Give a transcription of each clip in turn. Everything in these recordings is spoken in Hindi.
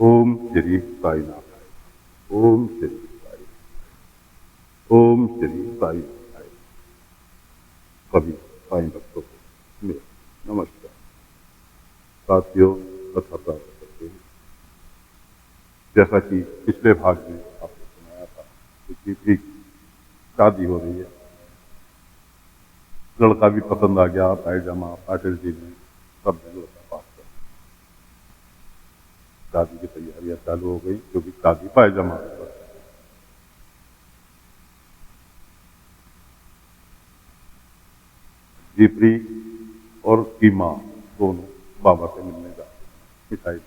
ओम श्री साईनाथ। ओम श्री साई। ओम श्री साई। सभी साईं भक्तों को मेरा नमस्कार। साथियों, कथा प्राप्त करते हैं। जैसा कि पिछले भाग में आपको सुनाया था कि जीपी की शादी हो रही है। लड़का भी पसंद आ गया, पायजामा पाटिल जी ने सब ने लड़का पास कर दिया। शादी की तैयारियां चालू हो गई, क्योंकि शादी पायजामा पर। जीपरी और उसकी माँ दोनों बाबा से मिलने जाते हैं मिठाई।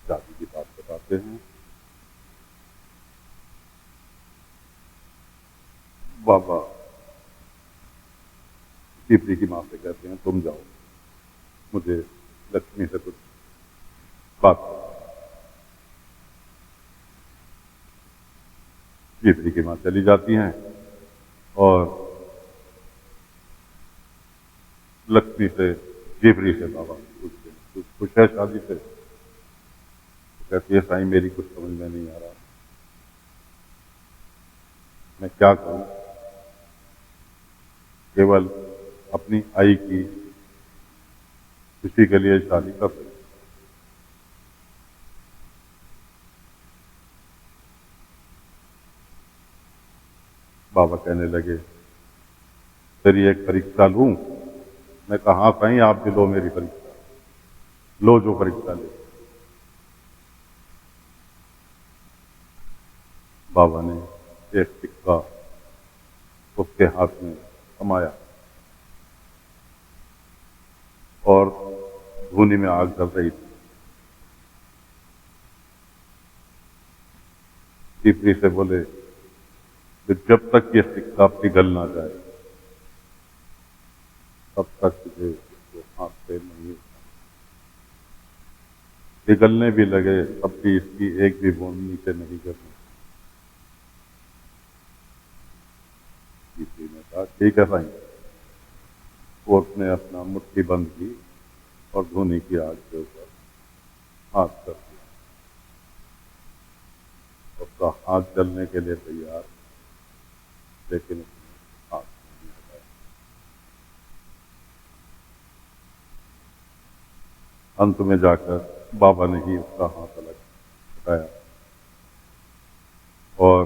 शादी की बात बताते हैं। बाबा जीपरी की माँ से कहते हैं, तुम जाओ, मुझे लक्ष्मी से कुछ बात करो। जीपरी की माँ चली जाती हैं और लक्ष्मी से जीपरी से बाबा पूछते हैं, तू खुश है शादी से? तो कहती है, साईं मेरी कुछ समझ में नहीं आ रहा, मैं क्या करूं? केवल अपनी आई की खुशी के लिए शादी कर रही। बाबा कहने लगे, तेरी एक परीक्षा लूं? मैं कहा, साईं आप भी लो मेरी परीक्षा, लो जो परीक्षा ले। बाबा ने एक सिक्का उसके हाथ में थमाया और धूनी में आग जल रही थी। जीपरी से बोले कि जब तक ये सिक्का पिघल ना जाए तब तक तुझे इसको हाथ से नहीं उठाना। पिघलने भी लगे तब भी इसकी एक भी बूंद नीचे नहीं गिरनी। जीपरी ने कहा, ठीक है साईं। वो उसने अपना मुट्ठी बंद की और धूनी की आग के ऊपर हाथ कर दिया। उसका हाथ जलने के लिए तैयार, लेकिन उसने हाथ नहीं हटाया। अंत में जाकर बाबा ने ही उसका हाथ अलग हटाया और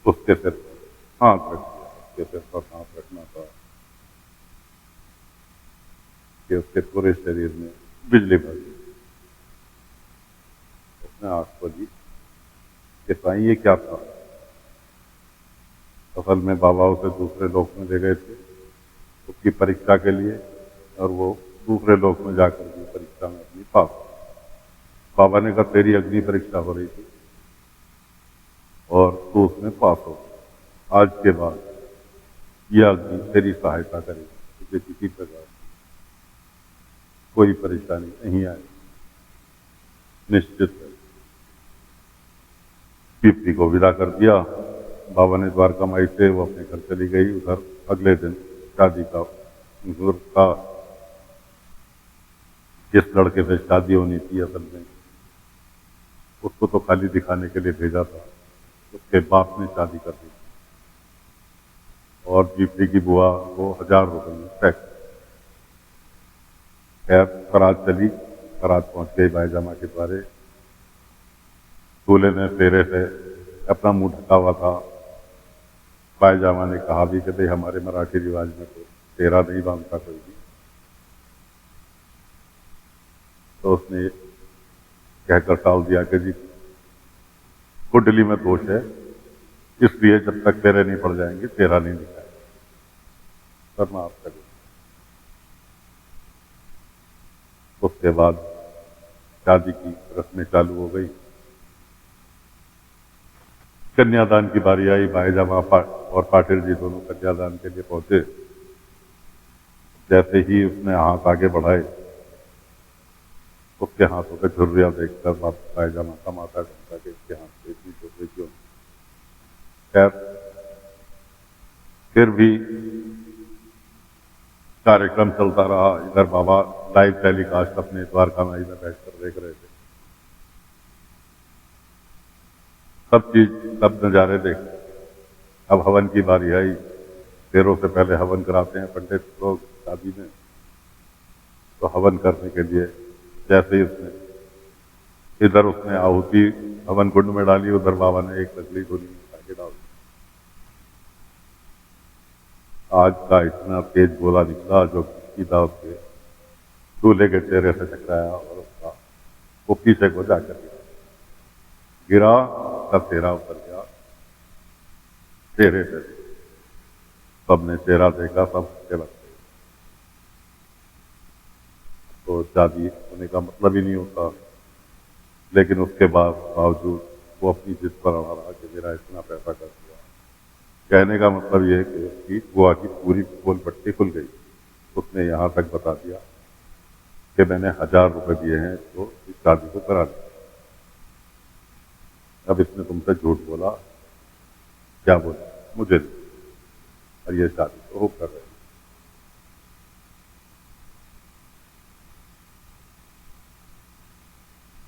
उसके सिर पर हाथ रख दिया। उसके सिर पर हाथ रखना था कि उसके पूरे शरीर में बिजली भर गई। उसने आंख खोली कि साईं ये क्या था? असल में बाबा उसे दूसरे लोक में ले गए थे उसकी परीक्षा के लिए, और वो दूसरे लोक में जाकर के परीक्षा में अपनी पास। बाबा ने कहा, तेरी अग्नि परीक्षा हो रही थी और तू उसमें पास हो। आज के बाद यह अग्नि तेरी सहायता करेगी, तुझे किसी प्रकार कोई परेशानी नहीं आएगी, निश्चित है। जीपरी को विदा कर दिया। बाबा ने द्वारका माई से वो अपने घर चली गई। उधर अगले दिन शादी का मुहूर्त था। जिस लड़के से शादी होनी थी, असल में उसको तो खाली दिखाने के लिए भेजा था, उसके बाप ने शादी कर दी और जीपरी की बुआ को 1000 रुपए में टैक्स। खैर बारात चली, बारात पहुंच गई पायजामा के द्वारे। दूल्हे ने फेरे से अपना मुंह ढका हुआ था। पायजामा ने कहा भी कि भाई हमारे मराठी रिवाज में तो फेरा नहीं बांधता कोई भी। तो उसने कहकर टाल दिया कि जी कुंडली में दोष है, इसलिए जब तक फेरे नहीं पड़ जाएंगे फेरा नहीं दिखाएगा, सर माफ करिए। उसके बाद शादी की रस्में चालू हो गई। कन्यादान की बारी आई। पायजामा और पाटिल जी दोनों कन्यादान के लिए पहुंचे। जैसे ही उसने हाथ आगे बढ़ाए, उसके हाथों पे झुर्रियां देखकर पायजामा का माथा घूमता कि इसके हाथ पे इतनी झुर्री क्यों। खैर फिर भी कार्यक्रम चलता रहा। इधर बाबा लाइव टेलीकास्ट अपने द्वारका माई में बैठकर देख रहे थे। सब चीज, सब नज़ारे देखे। अब हवन की बारी आई। देरों से पहले हवन कराते हैं पंडित लोग शादी में। तो हवन करने के लिए जैसे ही इधर उसने आहुति हवन कुंड में डाली, उधर बाबा ने एक लकड़ी धुनी उठा के डाल दी। आग का इतना तेज गोला निकला जो सीधा उसके दूल्हे के चेहरे से टकराया और उसका वो पीछे को जाकर गिरा। उसका चेहरा उतर गया चेहरे से। सबने चेहरा देखा, सब उसके लग गए। तो शादी होने का मतलब ही नहीं होता। लेकिन उसके बावजूद वो अपनी जिद पर अड़ा रहा कि मेरा इतना पैसा कर दिया। कहने का मतलब ये है कि उसकी गोवा की पूरी पोल पट्टी खुल गई। उसने यहाँ तक बता दिया कि मैंने 1000 रुपए दिए हैं तो इस शादी को करा दिया। अब इसने तुमसे झूठ बोला, क्या बोला? मुझे नहीं। और ये शादी तो हो कर रहे।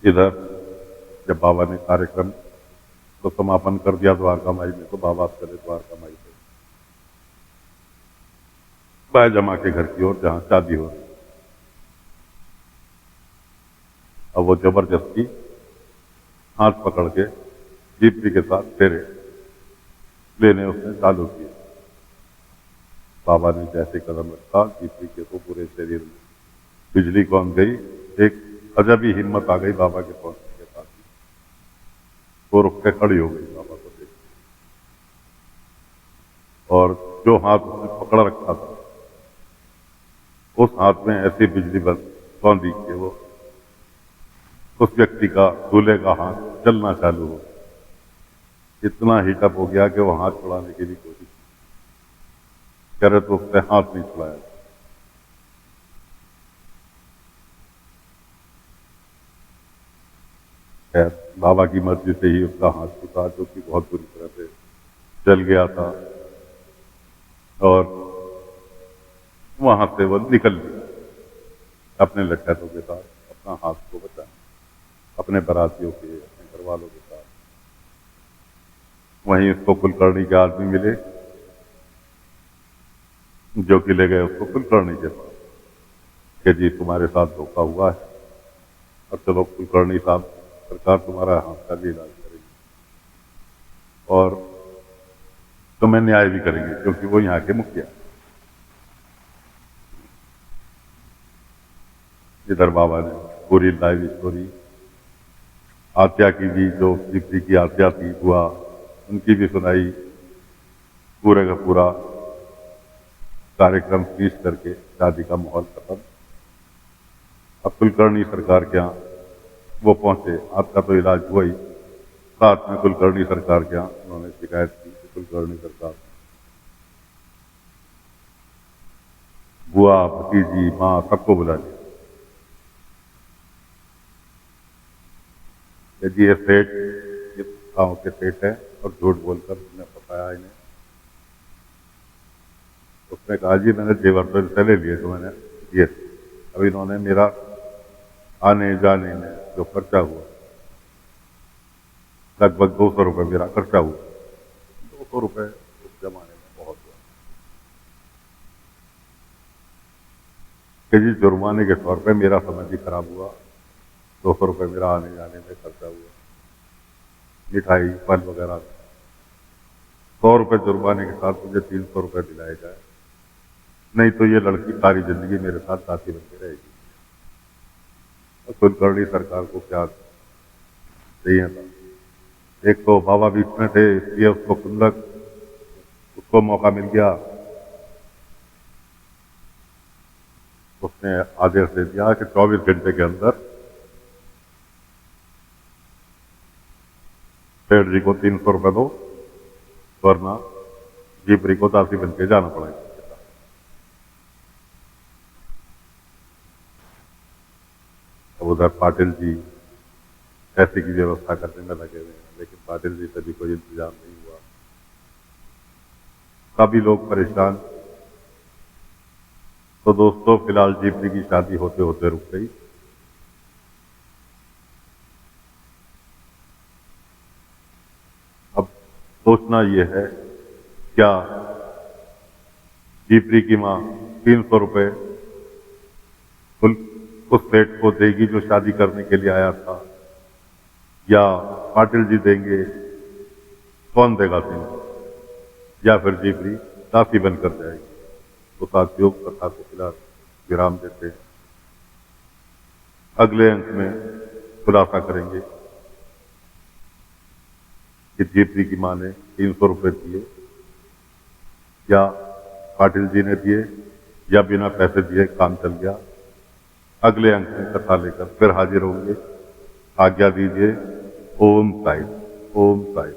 इधर जब बाबा ने कार्यक्रम तो समापन कर दिया द्वारका माई में, तो बाबा चले द्वारका माई से बायजमा के घर की ओर जहां शादी हो रही। अब वो जबरदस्ती हाथ पकड़ के दीप्ति के साथ फेरे लेने उसने चालू किए। बाबा ने जैसे कदम रखा, दीप्ति के तो पूरे शरीर में बिजली कौन गई। एक अजब ही हिम्मत आ गई बाबा के पहुंचने के साथ ही। वो रुक के खड़ी हो गई बाबा को देख। और जो हाथ उसने पकड़ रखा था, उस हाथ में ऐसी बिजली बंद कौन दी कि वो उस व्यक्ति का, दूल्हे का हाथ चलना चालू हो। इतना हीटअप हो गया कि वो हाथ छुड़ाने की भी कोशिश करे तो उसने हाथ नहीं छुड़ाया। बाबा की मर्जी से ही उसका हाथ छूटा, जो कि बहुत बुरी तरह से जल गया था। और वहां से वो निकल गया अपने लट्ठों के साथ, अपना हाथ को बचाने, अपने बारातियों के, अपने घर वालों के साथ। वहीं उसको कुलकर्णी के आदमी मिले, जो कि ले गए उसको कुलकर्णी के पास कि जी तुम्हारे साथ धोखा हुआ है, और चलो कुलकर्णी साहब, सरकार तुम्हारा हाथ का भी इलाज करेगी और तुम्हें न्याय भी करेंगे, क्योंकि वो यहाँ के मुखिया। इधर बाबा ने पूरी लाइव स्टोरी, आत्या की भी, जो दीप्ति की आत्या थी बुआ, उनकी भी सुनाई। पूरे का पूरा कार्यक्रम खींच करके शादी का माहौल खत्म। अब कुलकर्णी सरकार के यहाँ वो पहुंचे। आपका तो इलाज हुआ ही, साथ में कुलकर्णी सरकार के यहाँ उन्होंने शिकायत की कि कुलकर्णी सरकार बुआ, भतीजी, माँ सबको बुला लिया। यदि ये सेठ, ये गाँव के सेठ है और झूठ बोलकर उसने फंसाया इन्हें। उसने कहा जी मैंने जेवर तो इनसे ले लिए तो मैंने दिए। अब इन्होंने मेरा आने जाने में जो खर्चा हुआ, लगभग 200 रुपये मेरा खर्चा हुआ। 200 रुपये उस जमाने में बहुत हुआ कि जी जुर्माने के तौर पे मेरा समय भी खराब हुआ। 200 रुपये मेरा आने जाने में खर्चा हुआ, मिठाई फल वगैरह। 100 रुपये जुर्माने के साथ मुझे 300 रुपये दिलाए जाए, नहीं तो ये लड़की सारी जिंदगी मेरे साथ साथी बनती रहेगी। और कुलकर्णी सरकार को क्या चाहिए था? एक तो बाबा बीच में थे, इसलिए उसको खुंदक, उसको मौका मिल गया। उसने आदेश दे दिया कि 24 घंटे के अंदर सेठ जी को 300 रुपये दो, वरना जीपरी को दासी बन के जाना पड़ेगा। अब उधर पाटिल जी पैसे की व्यवस्था करने में लगे हुए हैं, लेकिन पाटिल जी से भी कोई इंतजाम नहीं हुआ। सभी लोग परेशान, तो दोस्तों फिलहाल जीपरी की शादी होते होते रुक गई। अब सोचना यह है, क्या जीपरी की माँ 300 रुपये उस सेठ को देगी जो शादी करने के लिए आया था, या पाटिल जी देंगे? कौन देगा 300? या फिर जीपरी दासी बनकर जाएगी? तो साथियों कथा को फिलहाल विराम देते हैं। अगले अंक में खुलासा करेंगे कि जीपरी की माँ ने 300 रुपये दिए, या पाटिल जी ने दिए, या बिना पैसे दिए काम चल गया। अगले अंक में कथा लेकर फिर हाजिर होंगे। आज्ञा दीजिए। ओम साई। ओम साई।